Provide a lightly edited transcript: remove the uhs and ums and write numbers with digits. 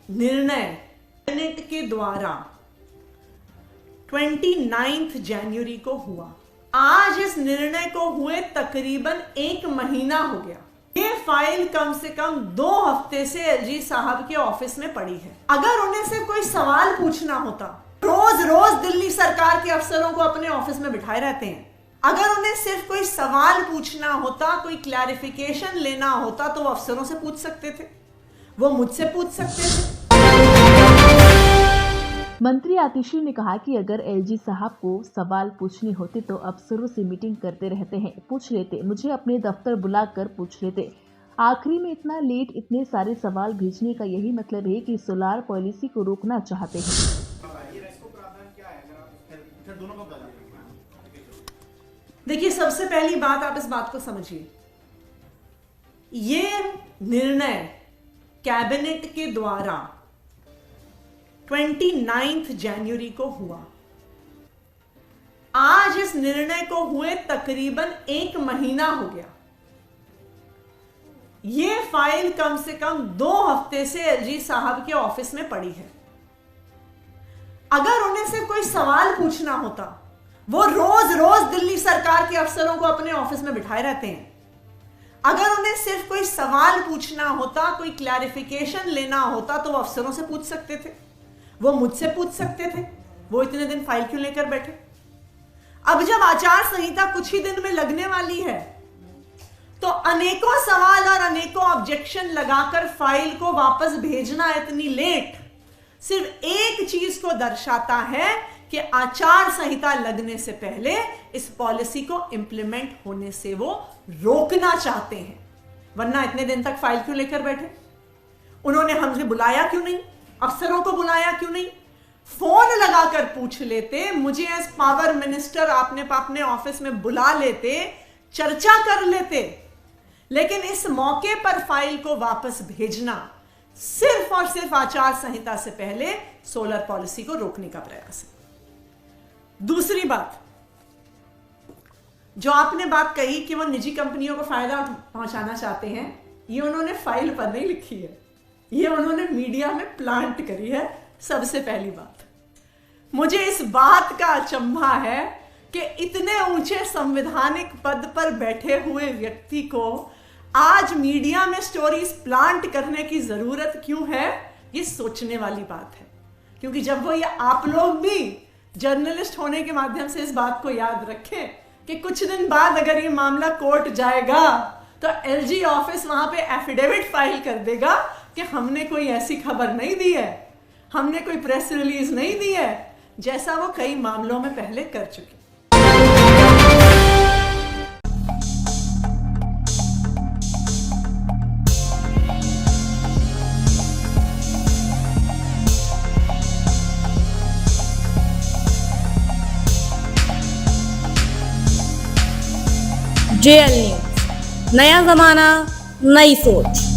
निर्णय कैबिनेट के द्वारा 29 जनवरी को हुआ। आज इस निर्णय को हुए तकरीबन 1 महीना हो गया। ये फाइल कम से कम 2 हफ्ते से एलजी साहब के ऑफिस में पड़ी है। अगर उन्हें से कोई सवाल पूछना होता, रोज रोज दिल्ली सरकार के अफसरों को अपने ऑफिस में बिठाए रहते हैं, अगर उन्हें सिर्फ कोई सवाल पूछना होता, कोई क्लैरिफिकेशन लेना होता तो वो अफसरों से पूछ सकते थे, वो मुझसे पूछ सकते थे। मंत्री आतिशी ने कहा कि अगर एलजी साहब को सवाल पूछने होते तो अफसरों से मीटिंग करते रहते हैं, पूछ लेते, मुझे अपने दफ्तर बुलाकर पूछ लेते। आखिरी में इतना लेट इतने सारे सवाल भेजने का यही मतलब है कि सोलार पॉलिसी को रोकना चाहते हैं। देखिए, सबसे पहली बात आप इस बात को समझिए, ये निर्णय कैबिनेट के द्वारा 29 जनवरी को हुआ। आज इस निर्णय को हुए तकरीबन 1 महीना हो गया। ये फाइल कम से कम 2 हफ्ते से एलजी साहब के ऑफिस में पड़ी है। अगर उन्हें से कोई सवाल पूछना होता, वो रोज रोज दिल्ली सरकार के अफसरों को अपने ऑफिस में बिठाए रहते हैं। अगर उन्हें सिर्फ कोई सवाल पूछना होता, कोई क्लैरिफिकेशन लेना होता तो वो अफसरों से पूछ सकते थे, वो मुझसे पूछ सकते थे। वो इतने दिन फाइल क्यों लेकर बैठे? अब जब आचार संहिता कुछ ही दिन में लगने वाली है तो अनेकों सवाल और अनेकों ऑब्जेक्शन लगाकर फाइल को वापस भेजना इतनी लेट सिर्फ एक चीज को दर्शाता है कि आचार संहिता लगने से पहले इस पॉलिसी को इंप्लीमेंट होने से वो रोकना चाहते हैं। वरना इतने दिन तक फाइल क्यों लेकर बैठे? उन्होंने हमसे बुलाया क्यों नहीं? अफसरों को बुलाया क्यों नहीं? फोन लगाकर पूछ लेते, मुझे एज पावर मिनिस्टर आपने अपने ऑफिस में बुला लेते, चर्चा कर लेते। लेकिन इस मौके पर फाइल को वापस भेजना सिर्फ और सिर्फ आचार संहिता से पहले सोलर पॉलिसी को रोकने का प्रयास है। दूसरी बात, जो आपने बात कही कि वो निजी कंपनियों को फायदा पहुंचाना चाहते हैं, ये उन्होंने फाइल पर नहीं लिखी है, ये उन्होंने मीडिया में प्लांट करी है। सबसे पहली बात, मुझे इस बात का अचंभा है कि इतने ऊंचे संवैधानिक पद पर बैठे हुए व्यक्ति को आज मीडिया में स्टोरीज प्लांट करने की जरूरत क्यों है, ये सोचने वाली बात है। क्योंकि जब वो ये आप लोग भी जर्नलिस्ट होने के माध्यम से इस बात को याद रखें कि कुछ दिन बाद अगर ये मामला कोर्ट जाएगा तो एलजी ऑफिस वहां पे एफिडेविट फाइल कर देगा कि हमने कोई ऐसी खबर नहीं दी है, हमने कोई प्रेस रिलीज नहीं दी है, जैसा वो कई मामलों में पहले कर चुके। JL न्यूज़, नया जमाना, नई सोच।